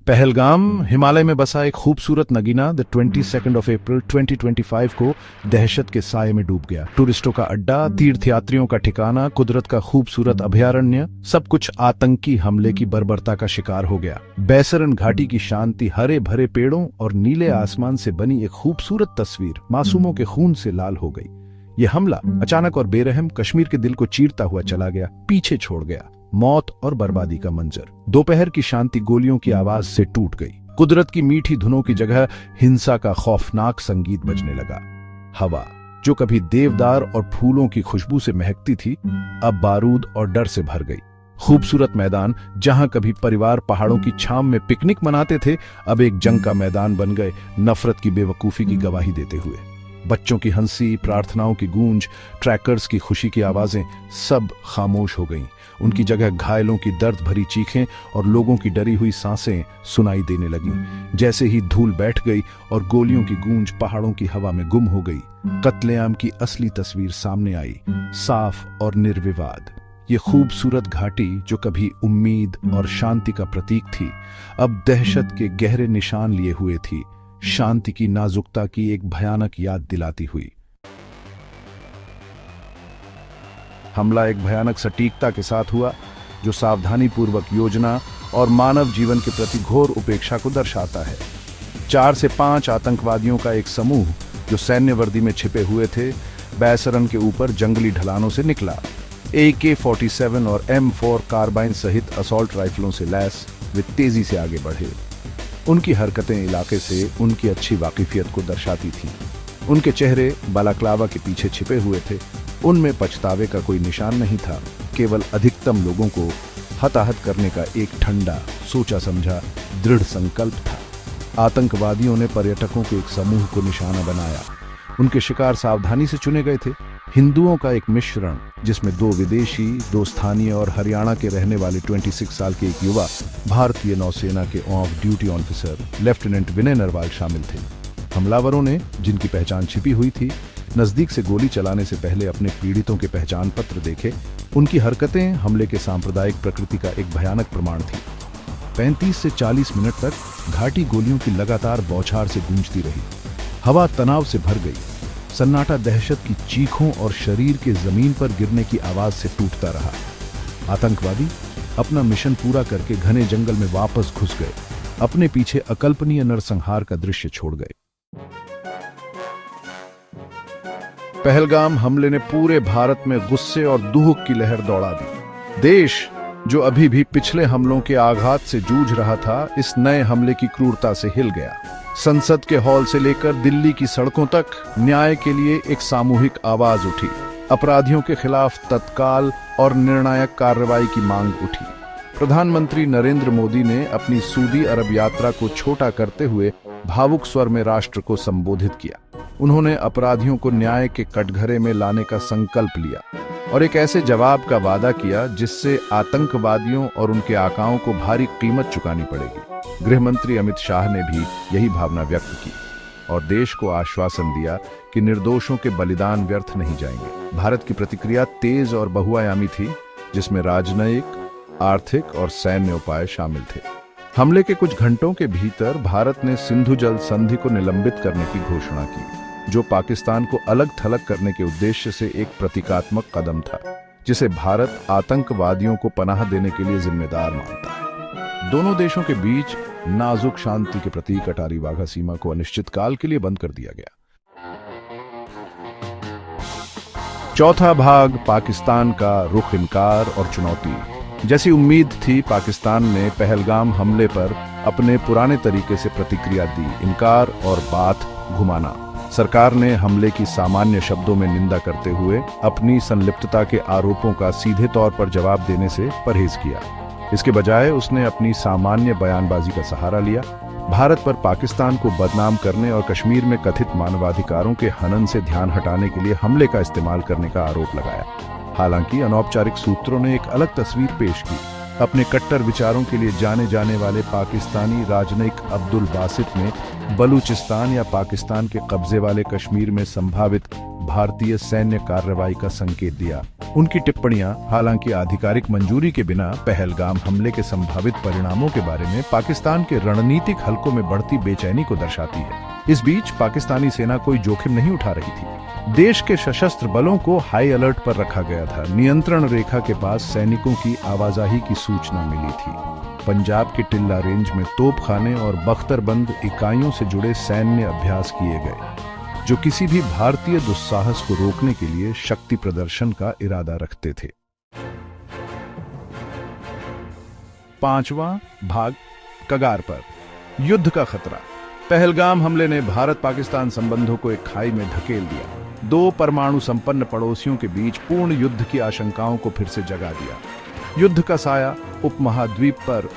पहलगाम हिमालय में बसा एक खूबसूरत नगीना द 22 अप्रैल 2025 को दहशत के साये में डूब गया। टूरिस्टों का अड्डा, तीर्थयात्रियों का ठिकाना, कुदरत का खूबसूरत अभयारण्य, सब कुछ आतंकी हमले की बर्बरता का शिकार हो गया। बैसरन घाटी की शांति, हरे भरे पेड़ों और नीले आसमान से बनी एक खूबसूरत तस्वीर मासूमों के खून से लाल हो गई। यह हमला अचानक और बेरहम कश्मीर के दिल को चीरता हुआ चला गया, पीछे छोड़ गया मौत और बर्बादी का मंजर। दोपहर की शांति गोलियों की आवाज से टूट गई। कुदरत की मीठी धुनों की जगह हिंसा का खौफनाक संगीत बजने लगा। हवा जो कभी देवदार और फूलों की खुशबू से महकती थी, अब बारूद और डर से भर गई। खूबसूरत मैदान जहां कभी परिवार पहाड़ों की छांव में पिकनिक मनाते थे, अब एक जंग का मैदान बन गए, नफरत की बेवकूफी की गवाही देते हुए। बच्चों की हंसी, प्रार्थनाओं की गूंज, ट्रैकर्स की खुशी की आवाजें सब खामोश हो गईं। उनकी जगह घायलों की दर्द भरी चीखें और लोगों की डरी हुई सांसें सुनाई देने लगीं। जैसे ही धूल बैठ गई और गोलियों की गूंज पहाड़ों की हवा में गुम हो गई, कत्लेआम की असली तस्वीर सामने आई, साफ और निर्विवाद। ये खूबसूरत घाटी जो कभी उम्मीद और शांति का प्रतीक थी, अब दहशत के गहरे निशान लिए हुए थी, शांति की नाजुकता की एक भयानक याद दिलाती हुई। हमला एक भयानक सटीकता के साथ हुआ, जो सावधानी पूर्वक योजना और मानव जीवन के प्रति घोर उपेक्षा को दर्शाता है। 4 से 5 आतंकवादियों का एक समूह जो सैन्य वर्दी में छिपे हुए थे, बैसरन के ऊपर जंगली ढलानों से निकला। AK-47 और M4 कार्बाइन सहित असॉल्ट राइफलों से लैस वे तेजी से आगे बढ़े। उनकी हरकतें इलाके से उनकी अच्छी वाकिफियत को दर्शाती थीं। उनके चेहरे बालाक्लावा के पीछे छिपे हुए थे। उनमें पछतावे का कोई निशान नहीं था, केवल अधिकतम लोगों को हताहत करने का एक ठंडा, सोचा समझा दृढ़ संकल्प था। आतंकवादियों ने पर्यटकों के एक समूह को निशाना बनाया। उनके शिकार सावधानी से चुने गए थे। हिंदुओं का एक मिश्रण, जिसमें 2 विदेशी, 2 स्थानीय और हरियाणा के रहने वाले 26 साल के एक युवा, भारतीय नौसेना के ऑफ ड्यूटी ऑफिसर लेफ्टिनेंट विनय नरवाल शामिल थे। हमलावरों ने, जिनकी पहचान छिपी हुई थी, नजदीक से गोली चलाने से पहले अपने पीड़ितों के पहचान पत्र देखे। उनकी हरकतें हमले के सांप्रदायिक प्रकृति का एक भयानक प्रमाण थी। 35 से 40 मिनट तक घाटी गोलियों की लगातार बौछार से गूंजती रही। हवा तनाव से भर गई। सन्नाटा दहशत की चीखों और शरीर के जमीन पर गिरने की आवाज से टूटता रहा। आतंकवादी अपना मिशन पूरा करके घने जंगल में वापस घुस गए, अपने पीछे अकल्पनीय नरसंहार का दृश्य छोड़ गए। पहलगाम हमले ने पूरे भारत में गुस्से और दुख की लहर दौड़ा दी। देश जो अभी भी पिछले हमलों के आघात से जूझ रहा था, इस नए हमले की क्रूरता से हिल गया। संसद के हॉल से लेकर दिल्ली की सड़कों तक न्याय के लिए एक सामूहिक आवाज उठी। अपराधियों के खिलाफ तत्काल और निर्णायक कार्रवाई की मांग उठी। प्रधानमंत्री नरेंद्र मोदी ने अपनी सऊदी अरब यात्रा को छोटा करते हुए भावुक स्वर में राष्ट्र को संबोधित किया। उन्होंने अपराधियों को न्याय के कटघरे में लाने का संकल्प लिया और एक ऐसे जवाब का वादा किया जिससे आतंकवादियों और उनके आकाओं को भारी कीमत चुकानी पड़ेगी। गृह मंत्री अमित शाह ने भी यही भावना व्यक्त की और देश को आश्वासन दिया कि निर्दोषों के बलिदान व्यर्थ नहीं जाएंगे। भारत की प्रतिक्रिया तेज और बहुआयामी थी, जिसमें राजनयिक, आर्थिक और सैन्य उपाय शामिल थे। हमले के कुछ घंटों के भीतर भारत ने सिंधु जल संधि को निलंबित करने की घोषणा की, जो पाकिस्तान को अलग थलग करने के उद्देश्य से एक प्रतीकात्मक कदम था, जिसे भारत आतंकवादियों को पनाह देने के लिए जिम्मेदार मानता है। दोनों देशों के बीच नाजुक शांति के प्रतीक अटारी वाघा सीमा को अनिश्चितकाल के लिए बंद कर दिया गया। चौथा भाग, पाकिस्तान का रुख, इनकार और चुनौती। जैसी उम्मीद थी, पाकिस्तान ने पहलगाम हमले पर अपने पुराने तरीके से प्रतिक्रिया दी, इनकार और बात घुमाना। सरकार ने हमले की सामान्य शब्दों में निंदा करते हुए अपनी संलिप्तता के आरोपों का सीधे तौर पर जवाब देने से परहेज किया। इसके बजाय उसने अपनी सामान्य बयानबाजी का सहारा लिया। भारत पर पाकिस्तान को बदनाम करने और कश्मीर में कथित मानवाधिकारों के हनन से ध्यान हटाने के लिए हमले का इस्तेमाल करने का आरोप लगाया। हालांकि अनौपचारिक सूत्रों ने एक अलग तस्वीर पेश की। अपने कट्टर विचारों के लिए जाने जाने वाले पाकिस्तानी राजनयिक अब्दुल बासित ने बलूचिस्तान या पाकिस्तान के कब्जे वाले कश्मीर में संभावित भारतीय सैन्य कार्रवाई का संकेत दिया। उनकी टिप्पणियां हालांकि आधिकारिक मंजूरी के बिना पहलगाम हमले के संभावित परिणामों के बारे में पाकिस्तान के रणनीतिक हलकों में बढ़ती बेचैनी को दर्शाती है। इस बीच पाकिस्तानी सेना कोई जोखिम नहीं उठा रही थी। देश के सशस्त्र बलों को हाई अलर्ट पर रखा गया था। नियंत्रण रेखा के पास सैनिकों की आवाजाही की सूचना मिली थी। पंजाब के टिल्ला रेंज में तोपखाने और बख्तरबंद इकाइयों से जुड़े सैन्य अभ्यास किए गए, जो किसी भी भारतीय दुस्साहस को रोकने के लिए शक्ति प्रदर्शन का इरादा रखते थे। 5वां भाग, कगार पर, युद्ध का खतरा। पहलगाम हमले ने भारत पाकिस्तान संबंधों को एक खाई में धकेल दिया। 2 परमाणु संपन्न पड़ोसियों के बीच पूर्ण युद्ध की आशंकाओं को फिर से जगा दिया। युद्ध का साया उपमहाद्वीप पर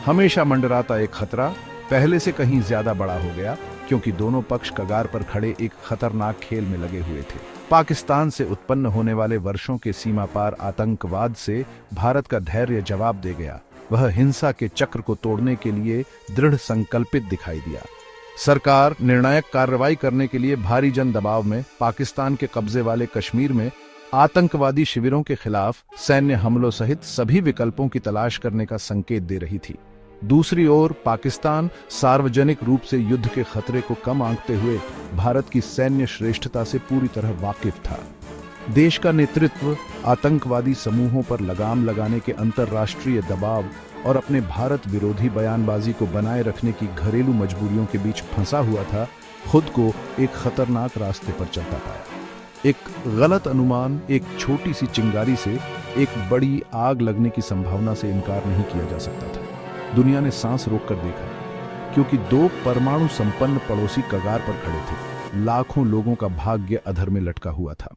हमेशा मंडराता एक खतरा पहले से कहीं ज्यादा बड़ा हो गया, क्योंकि दोनों पक्ष कगार पर खड़े एक खतरनाक खेल में लगे हुए थे। पाकिस्तान से उत्पन्न होने वाले वर्षों के सीमा पार आतंकवाद से भारत का धैर्य जवाब दे गया। वह हिंसा के चक्र को तोड़ने के लिए दृढ़ संकल्पित दिखाई दिया। सरकार निर्णायक कार्रवाई करने के लिए भारी जन दबाव में पाकिस्तान के कब्जे वाले कश्मीर में आतंकवादी शिविरों के खिलाफ सैन्य हमलों सहित सभी विकल्पों की तलाश करने का संकेत दे रही थी। दूसरी ओर पाकिस्तान सार्वजनिक रूप से युद्ध के खतरे को कम आंकते हुए भारत की सैन्य श्रेष्ठता से पूरी तरह वाकिफ था। देश का नेतृत्व आतंकवादी समूहों पर लगाम लगाने के अंतर्राष्ट्रीय दबाव और अपने भारत विरोधी बयानबाजी को बनाए रखने की घरेलू मजबूरियों के बीच फंसा हुआ था, खुद को एक खतरनाक रास्ते पर चलता पाया। एक गलत अनुमान, एक छोटी सी चिंगारी से एक बड़ी आग लगने की संभावना से इनकार नहीं किया जा सकता था। दुनिया ने सांस रोककर देखा, क्योंकि 2 परमाणु संपन्न पड़ोसी कगार पर खड़े थे। लाखों लोगों का भाग्य अधर में लटका हुआ था।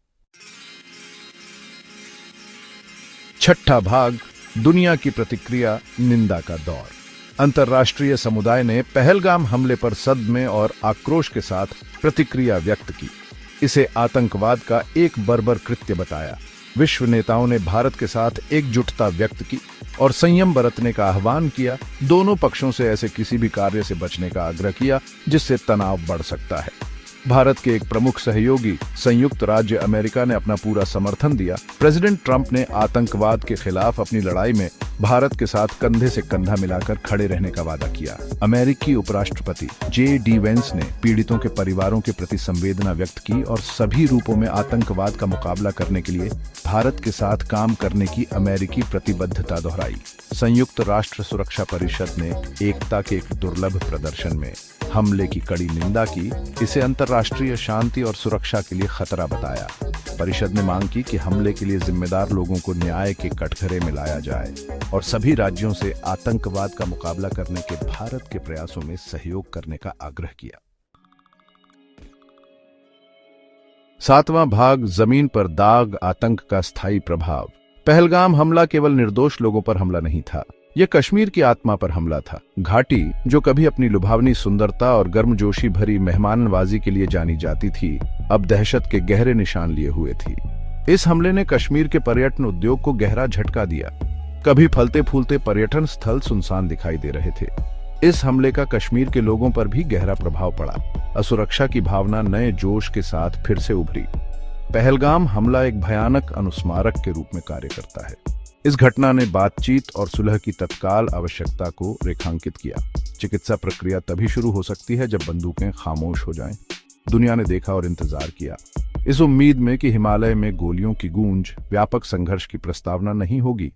6ठा भाग, दुनिया की प्रतिक्रिया, निंदा का दौर। अंतर्राष्ट्रीय समुदाय ने पहलगाम हमले पर सदमे और आक्रोश के साथ प्रतिक्रिया व्यक्त की। इसे आतंकवाद का एक बर्बर कृत्य बताया। विश्व नेताओं ने भारत के साथ एकजुटता व्यक्त की और संयम बरतने का आह्वान किया। दोनों पक्षों से ऐसे किसी भी कार्य से बचने का आग्रह किया जिससे तनाव बढ़ सकता है। भारत के एक प्रमुख सहयोगी संयुक्त राज्य अमेरिका ने अपना पूरा समर्थन दिया। प्रेसिडेंट ट्रंप ने आतंकवाद के खिलाफ अपनी लड़ाई में भारत के साथ कंधे से कंधा मिलाकर खड़े रहने का वादा किया। अमेरिकी उपराष्ट्रपति J.D. वेंस ने पीड़ितों के परिवारों के प्रति संवेदना व्यक्त की और सभी रूपों में आतंकवाद का मुकाबला करने के लिए भारत के साथ काम करने की अमेरिकी प्रतिबद्धता दोहराई। संयुक्त राष्ट्र सुरक्षा परिषद ने एकता के एक दुर्लभ प्रदर्शन में हमले की कड़ी निंदा की। इसे अंतर्राष्ट्रीय शांति और सुरक्षा के लिए खतरा बताया। परिषद ने मांग की कि हमले के लिए जिम्मेदार लोगों को न्याय के कटघरे में लाया जाए और सभी राज्यों से आतंकवाद का मुकाबला करने के भारत के प्रयासों में सहयोग करने का आग्रह किया। 7वां भाग, जमीन पर दाग, आतंक का स्थायी प्रभाव। पहलगाम हमला केवल निर्दोष लोगों पर हमला नहीं था, यह कश्मीर की आत्मा पर हमला था। घाटी, जो कभी अपनी लुभावनी सुंदरता और गर्मजोशी भरी मेहमाननवाजी के लिए जानी जाती थी, अब दहशत के गहरे निशान लिए हुए थी। इस हमले ने कश्मीर के पर्यटन उद्योग को गहरा झटका दिया। कभी फलते फूलते पर्यटन स्थल सुनसान दिखाई दे रहे थे। इस हमले का कश्मीर के लोगों पर भी गहरा प्रभाव पड़ा। असुरक्षा की भावना नए जोश के साथ फिर से उभरी। पहलगाम हमला एक भयानक अनुस्मारक के रूप में कार्य करता है। इस घटना ने बातचीत और सुलह की तत्काल आवश्यकता को रेखांकित किया। चिकित्सा प्रक्रिया तभी शुरू हो सकती है जब बंदूकें खामोश हो जाएं। दुनिया ने देखा और इंतजार किया, इस उम्मीद में कि हिमालय में गोलियों की गूंज व्यापक संघर्ष की प्रस्तावना नहीं होगी।